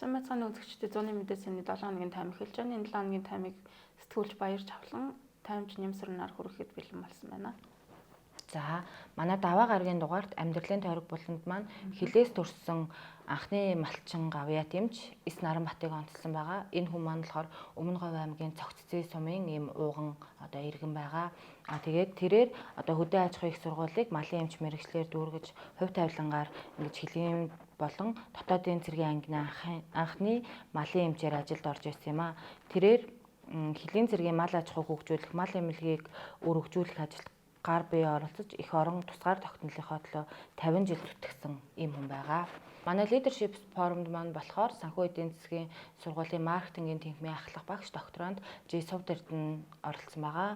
Сайн байцгааны үзэгчдээ зууны мэдээсний 7 хоногийн тайм эхэлж байна. Энэ 7 хоногийн таймыг сэтгүүлч Баярж Авлан таймч нэмсрнаар хүрэхэд бэлэн болсон байна. За манай даваа гарагийн дугаарт амьдралын тойрог буланд маань хилээс төрсөн анхны малчин гавья тэмч Эс Наранбатыг онцлсан байгаа. Энэ хүн маань болохоор Өмнө Говь аймгийн Цогццээ сумын ийм ууган одоо иргэн байгаа. Тэгээд тэрээр одоо хөдөө аж ахуйн их сургуулийг малын эмч мэргэжлэр дүүргэж хувь тавилангаар ингэж хилийн болон дотоодын цэргийн ангины анхны малын эмчээр ажилд орж ирсэн юм а. Тэрээр хилийн цэргийн мал аж ахуйг хөгжүүлэх, мал эмнэлгийг өргөжүүлэх ажилд гар бие оролцож их орон тусгаар тогтнолынхоо төлөө 50 жил зүтгэсэн ийм хүн байгаа. Манай leadership форумд маань болохоор санхүү эдийн засгийн сургуулийн маркетингийн тэнхимийн ахлах багш докторант Ж Сувд Эрдэнэ оролцсон байгаа.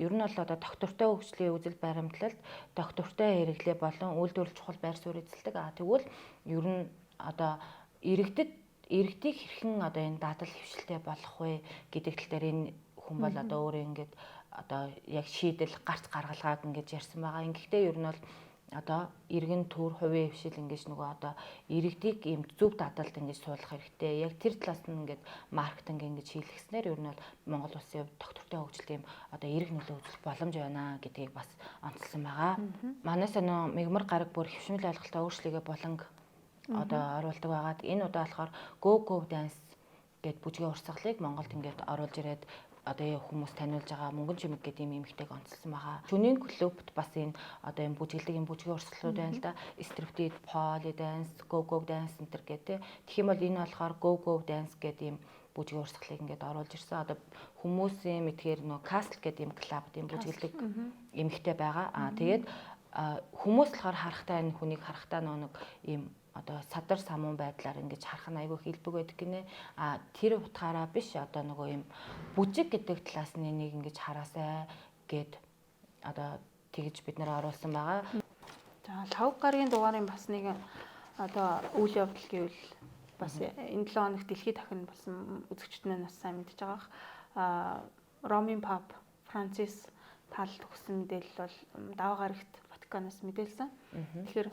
Ер нь бол одоо доктортой хөгжлийн үзэл баримтлалд доктортой хэрэглээ болон үйлдвэрлэл чухал байр суурь эзэлдэг. Тэгвэл ер нь одоо иргэдийг хэрхэн одоо энэ дадал хвшилтэй болох вэ гэдэг тал дээр энэ хүн бол одоо өөрөө ингээд одоо яг шийдэл гарц гаргалгааг ингэж ярьсан байгаа. Ингэхдээ ер нь бол одоо иргэн төр хувийн хвшил ингэж нөгөө одоо иргэдийг ийм зөв дадалд ингэж суулгах хэрэгтэй. Яг тэр талаас нь ингэж маркетинг ингэж хийлгэснээр ер нь бол Монгол улсын хувьд доктортой хөгжилт ийм одоо эрг нөлөө үзүүлэх боломж байна гэдгийг бас онцлсан байгаа. Манай сонио мигмар гараг бүр хвшмэл ойлголтоо өөрчлөгээ болонг одоо оруулдаг байгаа. Энэ удаа болохоор Go Dance гэд бүжгийн урсгалыг Монголд ингэж оруулж ирээд одоо хүмүүс таниулж байгаа мөнгөн чимэг гэдэг юм эмэгтэйг онцлсан байгаа. Шөнийн клубт бас энэ одоо энэ бүжиглэг юм бүжгийн урсгалууд байна л да. Striptease, Poly dance, Go dance энэ гэдэг. Тэгэх юм бол энэ болохоор Go dance гэдэг юм бүжгийн урсгалыг ингээд оруулж ирсэн. Одоо хүмүүсийн мэдхээр нөө Castle гэдэг юм клуб юм бүжиглэг эмэгтэй байгаа. Тэгээд хүмүүс болохоор харахтаа энэ хүнийг харахтаа нэг ийм одоо садар самуун байдлаар ингэж харах нь айгүй хилбэг байдаг гинэ. Тэр утгаараа биш одоо нөгөө юм бүжиг гэдэг талаас нь энийг ингэж хараасай гэд одоо тэгж бид нэр оруулсан байгаа. За 5 гарагийн дугаарын бас нэг одоо үйл явдал гэвэл бас энэ 7 хоног дэлхийд дахин болсон үзэгчднээ нас сайн мэдж байгаа. Ромын пап Францис тал төгсөн мэдээлэл бол даваа гарагт Ватиканоос мэдээлсэн. Тэгэхээр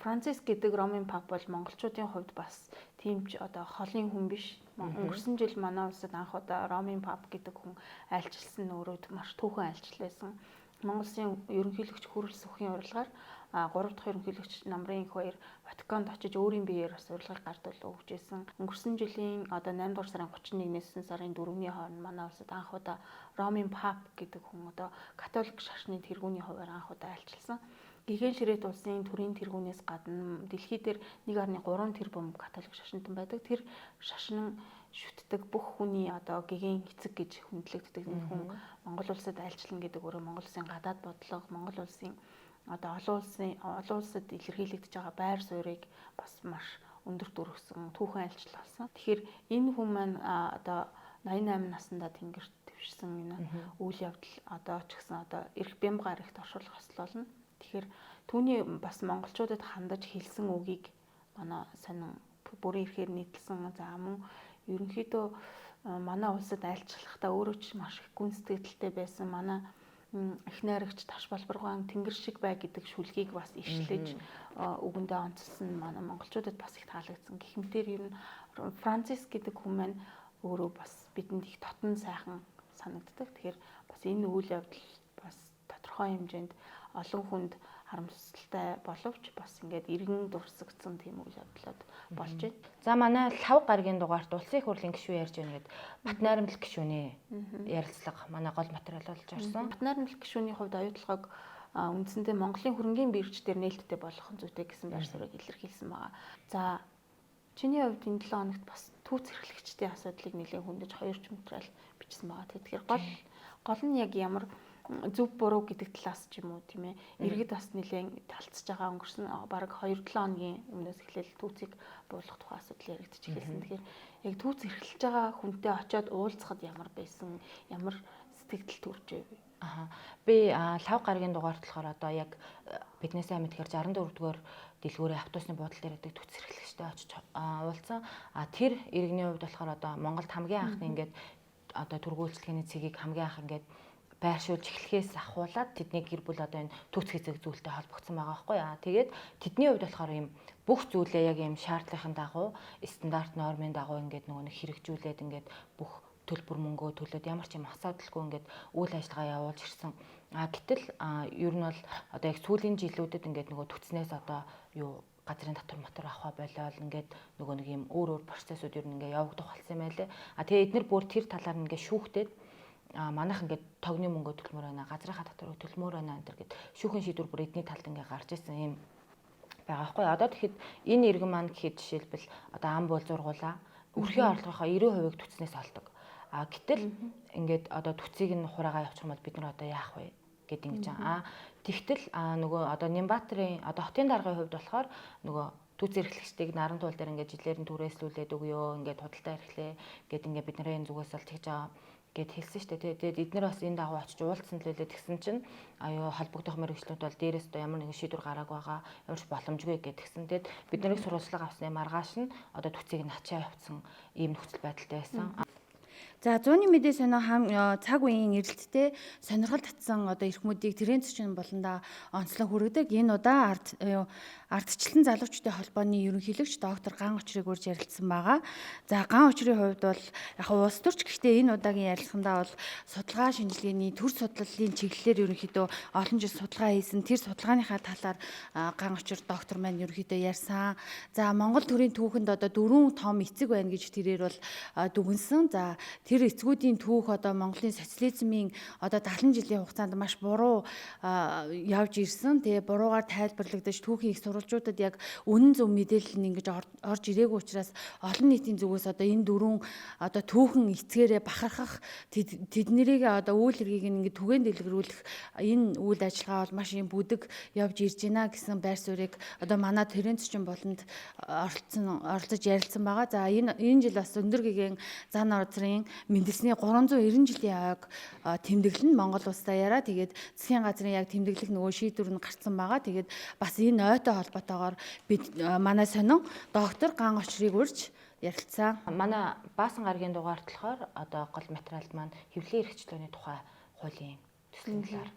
Францис гэдэг Ромын пап бол монголчуудын хувьд бас тийм ч одоо холын хүн биш. Өнгөрсөн жил манай улсад анх удаа Ромын пап гэдэг хүн айлчилсан өөрөө маш түүхэн айлчил байсан. Монгол Улсын ерөнхийлөгч Хүрэл Сүхийн урилгаар 3 дахь ерөнхийлөгч намрын их баяр Ватиканд очиж өөрийн биеэр бас урилгыг гардуулж өгчээсэн. Өнгөрсөн жилийн одоо 8 дугаар сарын 31-ээс 9 сарын 4-ний хооронд манай улсад анх удаа Ромын пап гэдэг хүн одоо католик шашны тэргүүний хувьар анх удаа айлчилсан. Гэгэн Ширээт улсын төрийн тэргүүнээс гадна дэлхий дээр 1.3 тэрбум католик шашинтан байдаг. Тэр шашин шүтдэг бүх хүний одоо гэгэн эцэг гэж хүндлэгддэг хүн Монгол улсад айлчлан гэдэг өөрөө Монгол улсын гадаад бодлого, Монгол улсын одоо олон улсад илэрхийлэгдэж байгаа байр суурийг бас маш өндөрт өргөсөн түүхэн айлчлал болсон. Тэгэхээр энэ хүн маань одоо 88 наснда тэнгэрт твшсэн энэ үйл явдал одоо ч гэсэн одоо эрх бямб гарагт оршуулах ёслол болно. Тэгэхээр түүний бас монголчуудад хандаж хэлсэн үгийг манай сонин бүрийн ихээр нийтлсэн. За мөн ерөнхийдөө манай улсад айлчлахдаа өөрөө ч маш их гүн сэтгэлдтэй байсан. Манай их найрагч Таш Балбаргаан тэнгэр шиг бай гэдэг шүлгийг бас ишлэж үгэндээ онцлсон манай монголчуудад бас их таалагдсан. Гэх мэтээр ер нь Францис гэдэг хүн маань өөрөө бас бидэнд их дотн сайхан санагддаг. Тэгэхээр бас энэ үйл явдал бас тодорхой хэмжээнд олон хүнд харамсалтай боловч бас ингээд иргэн дурсагдсан тийм үйл явдлууд болж байна. За манай 5 гарагийн дугаарт улсын их хурлын гишүүн ярьж байна гэд Бат найрамлах гишүүний ярилцлага манай гол материал болж орсон. Бат найрамлах гишүүний хувьд оюутлагыг үндсэндээ Монголын хөрөнгийн бирж дээр нээлттэй болгох зүйтэй гэсэн байр суурийг илэрхийлсэн байгаа. За чиний хувьд энэ 7 хоногт бас түүц эрхлэгчдийн асуудлыг нэлээд хөндөж 2 ч материал бичсэн байгаа. Тэгэхээр гол нь яг ямар зөв буруу гэдэг талаас ч юм уу тийм ээ иргэд бас нэлээд талцж байгаа. Өнгөрсөн бараг 2-7 хоногийн өмнөөс эхлээл түүцийг буулгах тухай асуудал яригдчих эхэлсэн. Тэгэхээр яг түүц эрхэлж байгаа хүнтэй очиод уулзахад ямар байсан, ямар сэтгэл төрж байв. Би 5 гарагийн дугаарт болохоор одоо яг бидний сайн мэдхээр 64-р дэлгүүрийн автобусны буудлын дээр байдаг түүц эрхлэгчтэй очиж уулзсан. Тэр иргэний хувьд болохоор одоо Монголд хамгийн анхны ингээд одоо түргүүлчлэгээний цэгийг хамгийн анх ингээд байршуулж эхлэхээс ахуулаад тэдний гэр бүл одоо энэ төц хэзэг зүйлтэй холбогдсон байгаа байхгүй яа. Тэгээд тэдний хувьд болохоор ийм бүх зүйлээ яг ийм шаардлагын дагуу стандарт нормын дагуу ингээд нөгөө нэг хэрэгжүүлээд ингээд бүх төлбөр мөнгөө төлөөд ямар ч юм асуудалгүй ингээд үйл ажиллагаа явуулж ирсэн. Гэтэл ер нь бол одоо яг сүүлийн жилүүдэд ингээд нөгөө төцнээс одоо юу газрын татвар мотор авах болоод ингээд нөгөө нэг юм өөр процессууд ер нь ингээд явагдах болсон юм байлээ. Тэгээ эдгээр бүр тэр талаар ингээд шүүхтэд манайх ингээд тогны мөнгөө төлмөр байна, газрынхаа татварыг төлмөр байна энэ гэд шүүхийн шийдвэр бүр эдний талд ингээд гарч ирсэн юм байгаа байхгүй. Одоо тэгэхэд энэ иргэн маань гэхэд жишээлбэл одоо ам буул зургуулаа өрхийн орлогынхаа 90% төцнээс олдог. Гэтэл ингээд одоо төцийг нь хураагаа явуучих юм бол бид нар одоо яах вэ гэд ингэж тэгтэл нөгөө одоо Нямбаатарын одоо хотын даргын хувьд болохоор нөгөө төц эрхлэгчдийг наран туул дээр ингээд жилээр нь түрээслүүлээд өгөө ингээд худалдаа эрхлээ гэд ингээд бидний энэ зүгээс бол тэгж байгаа гэд хэлсэн шүү дээ. Тэгээд эдгээр бас энэ дагуу очиж уулзсан л байлээ тэгсэн чинь холбогдох мэргэжлүүд бол дээрээс одоо ямар нэгэн шийдвэр гараагүй байгаа ямар ч боломжгүй гэд тэгсэн. Тэгээд бид нарыг сурвалжлага авсны маргааш нь одоо төцийг нь ачаа явуулсан ийм нөхцөл байдалтай байсан. За зууны мэдээ сонио цаг үеийн эрэлттэй сонирхол татсан одоо эрхмүүдийг тэрэн зочин болондоо онцлог хүргэдэг. Энэ удаа ардчлалын залуучдын холбооны ерөнхийлөгч доктор Ган Очрыг урьж ярилцсан байгаа. За Ган Очрын хувьд бол яг улс төрч гэхдээ энэ удаагийн ярилцлагандаа бол судалгаа шинжилгээний төр судлалын чиглэлээр ерөнхийдөө олон жил судалгаа хийсэн. Тэр судалгааныхаа талаар Ган Очр доктор маань ерөнхийдөө ярьсан. За Монгол төрийн түүхэнд одоо 4 том эцэг байна гэж тэрээр бол дүгнсэн. За тэр эцгүүдийн түүх одоо Монголын социализмын одоо 70 жилийн хугацаанд маш буруу явж ирсэн. Тэгээ буруугаар тайлбарлагдаж түүхийн их сурвалжуудад яг үнэн зөв мэдээлэл нь ингэж орж ирээгүй учраас олон нийтийн зүгээс одоо энэ 4 одоо түүхэн эцгээрээ бахархах тэднэрийг одоо үйл хэргийг ингэ түгээн дэлгэрүүлэх энэ үйл ажиллагаа бол маш юм бүдэг явж ирж байна гэсэн байр суурийг одоо манай Тэрэн зочин болонд оролцож ярилцсан байгаа. За энэ жил бас өндөр гэгээн зан орзрын мэндэлсний 390 жилийн ойг тэмдэглэн Монгол улстай яриа. Тэгээд засгийн газрын яг тэмдэглэх нөгөө шийдвэр нь гарсан байгаа. Тэгээд бас энэ ойтой холбоотойгоор бид манай сонин доктор Ган Очрыг урьж ярилцсан. Манай Баасан гарагийн дугаарт болохоор одоо гол материалд маань хэвлэлийн эрхчлөөний тухай хуулийн төслийн талаар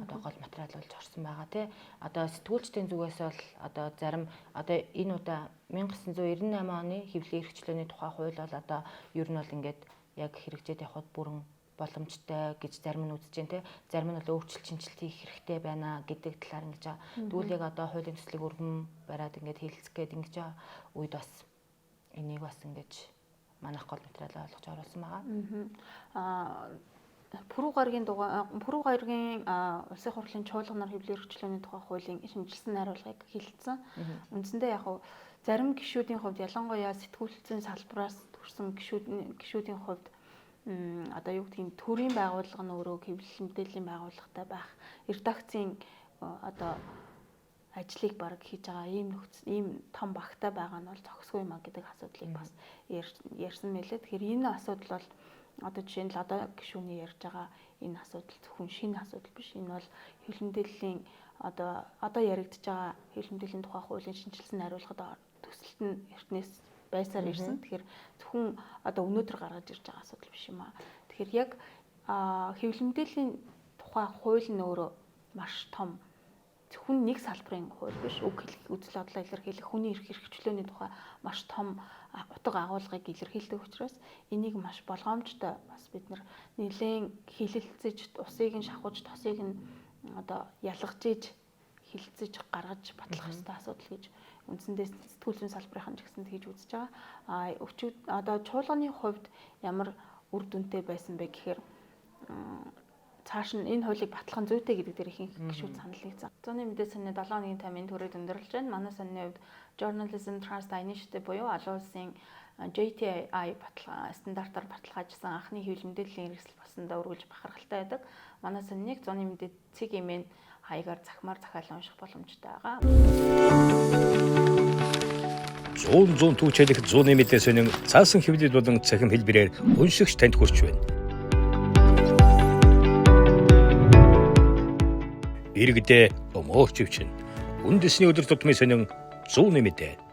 одоо гол материал болж орсон байгаа тий. Одоо сэтгүүлчдийн зүгээс бол одоо зарим одоо энэ удаа 1998 оны хэвлэлийн эрхчлөөний тухай хууль бол одоо ер нь бол ингээд яг хэрэгжээд явхад бүрэн боломжтой гэж зарим нь үзэж байна тий. Зарим нь бол өөрчлөлт шинжилт хийх хэрэгтэй байна гэдэг талаар ингэж байгаа. Тэгвэл яг одоо хуулийн төслийг өргөн бариад ингээд хэлэлцэх гээд ингэж байгаа үед бас энийг бас ингэж манайх гол материалаа олгож оруулсан байгаа. Пүрэв гарагийн улсын хурлын чуулганаар хэвлэлийн эрхчлөөний тухай хуулийн шинжилсэн найруулгыг хэлэлцсэн. Үндсэндээ яг зарим гишүүдийн хувьд ялангуяа сэтгүүлчдийн салбараас төрсэн гишүүдийн хувьд одоо юу гэдгийг төрийн байгууллага нь өөрөө хэвлэл мэдээллийн байгууллагатай байх редакцийн одоо ажлыг баг хийж байгаа ийм том багтай байгаа нь бол зохисгүй юм а гэдэг асуудлыг бас ярьсан мэлээ. Тэгэхээр энэ асуудал бол одоо жишээ нь л одоо гишүүний ярьж байгаа энэ асуудал зөвхөн шинэ асуудал биш. Энэ бол хэвлэл мэдээллийн одоо яригдж байгаа хэвлэл мэдээллийн тухай хуулийн шинжилсэн найруулгад төсөлт нь эртнээс байсаар ирсэн. Тэгэхээр зөвхөн одоо өнөөдөр гаргаж ирж байгаа асуудал биш юм аа. Тэгэхээр яг хэвлэл мэдээллийн тухай хууль нь өөрөө маш том зөвхөн нэг салбарын хууль биш. Үг хэлэх, үзэл бодлоо илэрхийлэх, хүний эрх хэрэгчлөөний тухай маш том утга агуулгыг илэрхийлдэг учраас энийг маш болгоомжтой бас бид нэлээд хилэлцэж, усыг нь шахууж, тосыг нь одоо ялгаж иж хилцэж гаргаж батлах хэрэгтэй асуудал гэж үндсэндээ сэтгүүл зүйн салбарын ч гэсэн хийж үзэж байгаа. Одоо чуулганы хувьд ямар үр дүнтэй байсан бэ гэхээр цааш нь энэ хуулийг батлах нь зүйтэй гэдэг дээр ихэнх гишүүд санал нэгсэн. Зууны мэдээ саний 7.1-5-ын төрөйд өндөрлөж байна. Манай саний хувьд Journalism Trust Initiative буюу олон улсын JTI стандартаар баталгаажсан анхны хэвлэл мэдээллийн хэрэгсэл болсондоо үргэлж бахархалтай байдаг. Манай санийг зууны мэдээ цэг имэн хаягаар захимаар захиалан унших боломжтой байгаа. 100 түүчэлэх зууны мэдээ сонин цаасан хэвлэл болон цахим хэлбэрээр уншигч танд хүрч байна. Иргэдээ өмөрч өвчин. Үндэсний өдөр тутмын сонин зууны мэдээ.